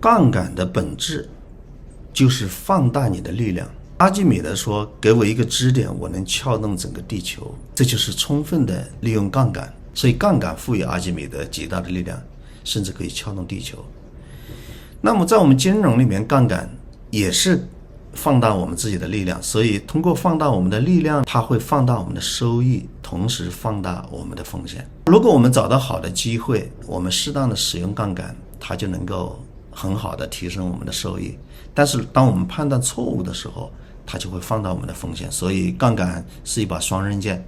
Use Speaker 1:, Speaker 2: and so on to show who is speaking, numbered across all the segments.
Speaker 1: 杠杆的本质就是放大你的力量。阿基米德说，给我一个支点，我能撬动整个地球，这就是充分的利用杠杆。所以杠杆赋予阿基米德极大的力量，甚至可以撬动地球。那么在我们金融里面，杠杆也是放大我们自己的力量，所以通过放大我们的力量，它会放大我们的收益，同时放大我们的风险。如果我们找到好的机会，我们适当的使用杠杆，它就能够很好的提升我们的收益。但是当我们判断错误的时候，它就会放大我们的风险。所以杠杆是一把双刃剑，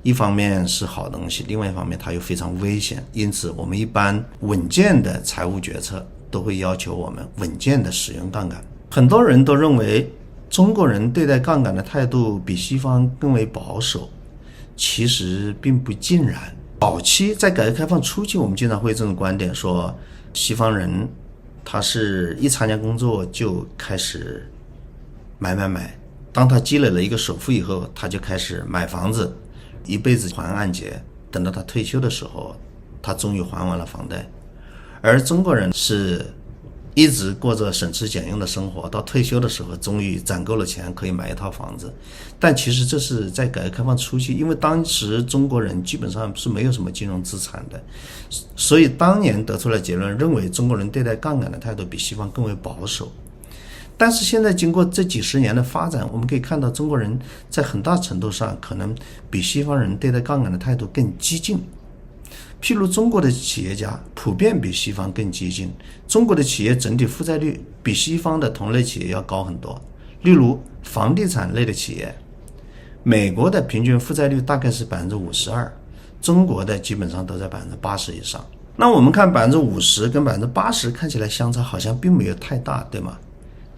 Speaker 1: 一方面是好东西，另外一方面它又非常危险。因此我们一般稳健的财务决策都会要求我们稳健的使用杠杆。很多人都认为中国人对待杠杆的态度比西方更为保守，其实并不尽然。早期在改革开放初期，我们经常会这种观点，说西方人他是一参加工作就开始买，当他积累了一个首付以后，他就开始买房子，一辈子还按揭，等到他退休的时候，他终于还完了房贷。而中国人是一直过着省吃俭用的生活，到退休的时候终于攒够了钱可以买一套房子。但其实这是在改革开放初期，因为当时中国人基本上是没有什么金融资产的，所以当年得出了结论，认为中国人对待杠杆的态度比西方更为保守。但是现在经过这几十年的发展，我们可以看到中国人在很大程度上可能比西方人对待杠杆的态度更激进。譬如中国的企业家普遍比西方更激进，中国的企业整体负债率比西方的同类企业要高很多。例如房地产类的企业，美国的平均负债率大概是 52%， 中国的基本上都在 80% 以上。那我们看 50% 跟 80% 看起来相差好像并没有太大，对吗？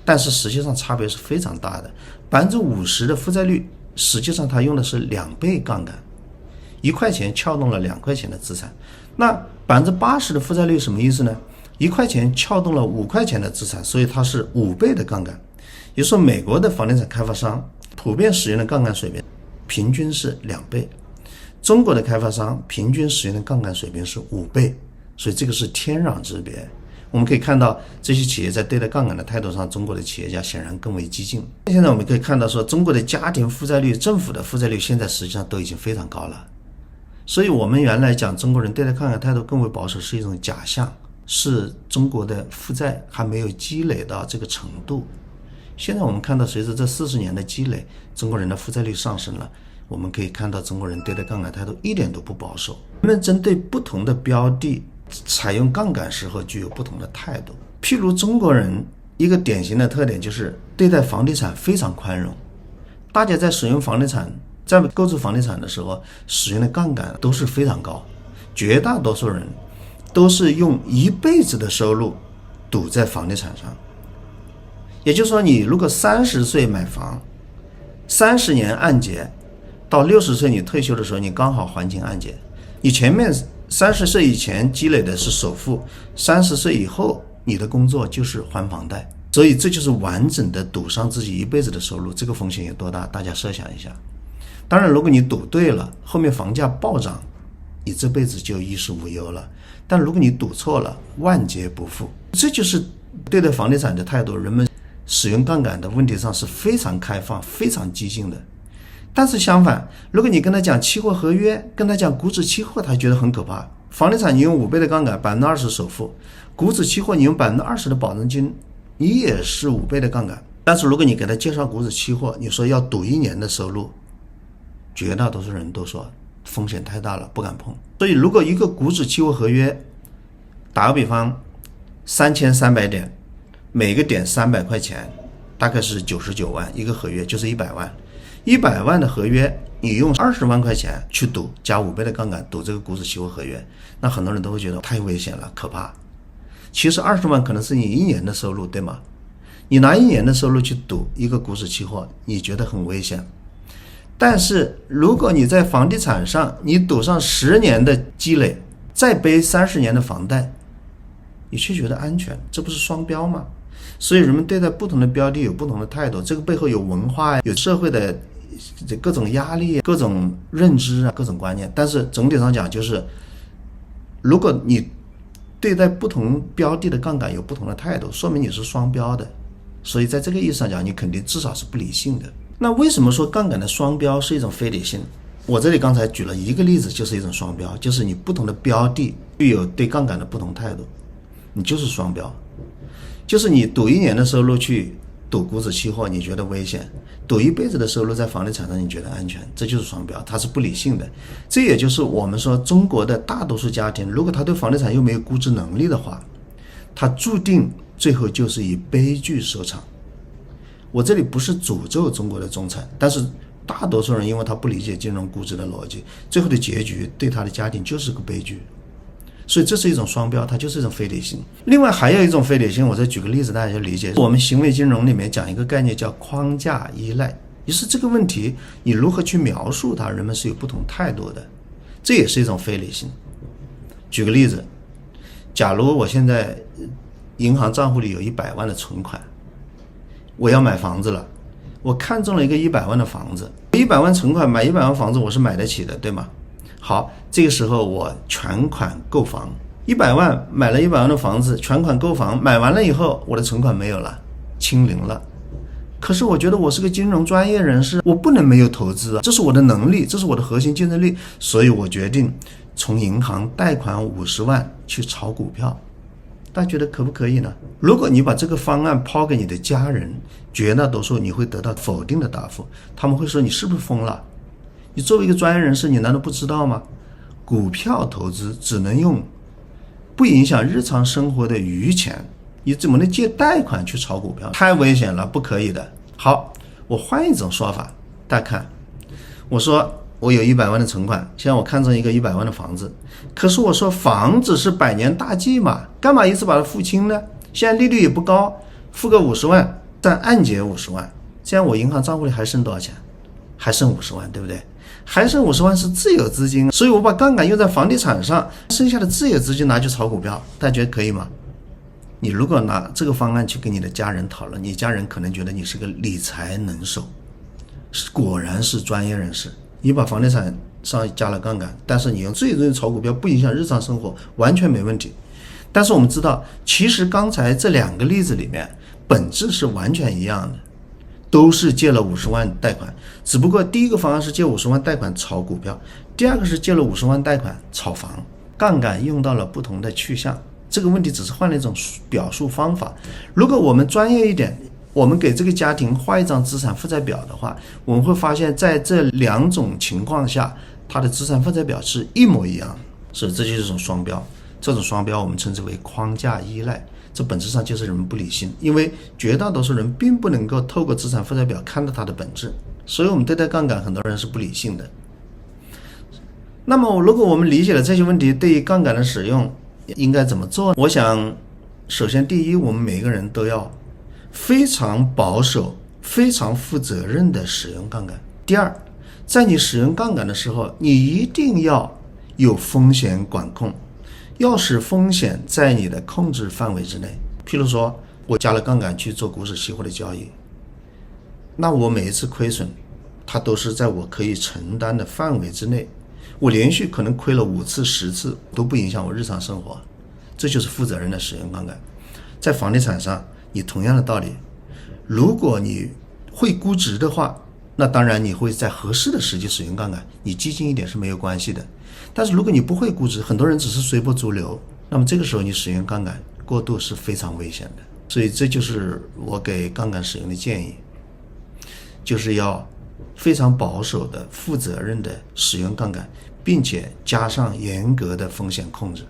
Speaker 1: 但是实际上差别是非常大的。 50% 的负债率实际上它用的是2倍杠杆，1块钱撬动了2块钱的资产。那 80% 的负债率什么意思呢？1块钱撬动了5块钱的资产，所以它是5倍的杠杆。也就是说，美国的房地产开发商普遍使用的杠杆水平平均是2倍，中国的开发商平均使用的杠杆水平是5倍，所以这个是天壤之别。我们可以看到这些企业在对待杠杆的态度上，中国的企业家显然更为激进。现在我们可以看到说，中国的家庭负债率、政府的负债率现在实际上都已经非常高了。所以我们原来讲中国人对待杠杆态度更为保守是一种假象，是中国的负债还没有积累到这个程度。现在我们看到随着这40年的积累，中国人的负债率上升了，我们可以看到中国人对待杠杆态度一点都不保守。人们针对不同的标的采用杠杆时候具有不同的态度。譬如中国人一个典型的特点就是对待房地产非常宽容，大家在使用房地产，在购置房地产的时候使用的杠杆都是非常高，绝大多数人都是用一辈子的收入赌在房地产上。也就是说，你如果30岁买房，30年按揭，到60岁你退休的时候，你刚好还清按揭。你前面30岁以前积累的是首付，30岁以后你的工作就是还房贷，所以这就是完整的赌上自己一辈子的收入。这个风险有多大？大家设想一下。当然如果你赌对了，后面房价暴涨，你这辈子就衣食无忧了。但如果你赌错了，万劫不复。这就是对待房地产的态度。人们使用杠杆的问题上是非常开放、非常激进的。但是相反，如果你跟他讲期货合约，跟他讲股指期货，他觉得很可怕。房地产你用5倍的杠杆，20%首付；股指期货你用20%的保证金，你也是5倍的杠杆。但是如果你给他介绍股指期货，你说要赌1年的收入，绝大多数人都说风险太大了，不敢碰。所以如果一个股指期货合约，打个比方，3300点，每个点300块钱，大概是99万，一个合约就是100万。100万的合约，你用20万块钱去赌，加5倍的杠杆赌这个股指期货合约，那很多人都会觉得太危险了，可怕。其实20万可能是你1年的收入，对吗？你拿1年的收入去赌一个股指期货，你觉得很危险。但是如果你在房地产上，你赌上10年的积累，再背30年的房贷，你却觉得安全，这不是双标吗？所以人们对待不同的标的有不同的态度，这个背后有文化，有社会的各种压力、各种认知、各种观念。但是总体上讲，就是如果你对待不同标的的杠杆有不同的态度，说明你是双标的。所以在这个意义上讲，你肯定至少是不理性的。那为什么说杠杆的双标是一种非理性？我这里刚才举了一个例子，就是一种双标，就是你不同的标的具有对杠杆的不同态度，你就是双标。就是你赌1年的收入去赌股指期货，你觉得危险；赌1辈子的收入在房地产上，你觉得安全，这就是双标，它是不理性的。这也就是我们说中国的大多数家庭，如果他对房地产又没有估值能力的话，他注定最后就是以悲剧收场。我这里不是诅咒中国的中产，但是大多数人因为他不理解金融估值的逻辑，最后的结局对他的家庭就是个悲剧。所以这是一种双标，它就是一种非理性。另外还有一种非理性，我再举个例子大家就理解。我们行为金融里面讲一个概念叫框架依赖，于是这个问题你如何去描述它，人们是有不同态度的，这也是一种非理性。举个例子，假如我现在银行账户里有100万的存款，我要买房子了，我看中了一个100万的房子，100万存款买100万房子我是买得起的，对吗？好，这个时候我全款购房，100万买了100万的房子，全款购房，买完了以后我的存款没有了，清零了。可是我觉得我是个金融专业人士，我不能没有投资啊，这是我的能力，这是我的核心竞争力，所以我决定从银行贷款50万去炒股票。大家觉得可不可以呢？如果你把这个方案抛给你的家人，绝大多数你会得到否定的答复，他们会说你是不是疯了？你作为一个专业人士，你难道不知道吗？股票投资只能用不影响日常生活的余钱，你怎么能借贷款去炒股票？太危险了，不可以的。好，我换一种说法，大家看，我说我有100万的存款，现在我看中一个100万的房子，可是我说房子是100年大计嘛，干嘛一次把它付清呢？现在利率也不高，付个50万，但按揭50万，这样我银行账户里还剩多少钱？还剩50万，对不对？还剩50万是自有资金，所以我把杠杆用在房地产上，剩下的自有资金拿去炒股票，大家觉得可以吗？你如果拿这个方案去跟你的家人讨论，你家人可能觉得你是个理财能手，果然是专业人士。你把房地产上加了杠杆，但是你用自有资金炒股票不影响日常生活，完全没问题。但是我们知道，其实刚才这2个例子里面本质是完全一样的，都是借了50万贷款，只不过第一个方案是借50万贷款炒股票，第二个是借了50万贷款炒房，杠杆用到了不同的去向，这个问题只是换了一种表述方法。如果我们专业一点，我们给这个家庭画一张资产负债表的话，我们会发现在这2种情况下，它的资产负债表是一模一样的，所以这就是一种双标。这种双标我们称之为框架依赖，这本质上就是人们不理性，因为绝大多数人并不能够透过资产负债表看到它的本质，所以我们对待杠杆很多人是不理性的。那么如果我们理解了这些问题，对于杠杆的使用应该怎么做？我想首先第一，我们每个人都要非常保守非常负责任的使用杠杆。第二，在你使用杠杆的时候，你一定要有风险管控，要使风险在你的控制范围之内。譬如说我加了杠杆去做股指期货的交易，那我每一次亏损它都是在我可以承担的范围之内，我连续可能亏了5次10次都不影响我日常生活，这就是负责任的使用杠杆。在房地产上你同样的道理，如果你会估值的话，那当然你会在合适的时机使用杠杆，你激进一点是没有关系的。但是如果你不会估值，很多人只是随波逐流，那么这个时候你使用杠杆过度是非常危险的。所以这就是我给杠杆使用的建议，就是要非常保守的负责任的使用杠杆，并且加上严格的风险控制。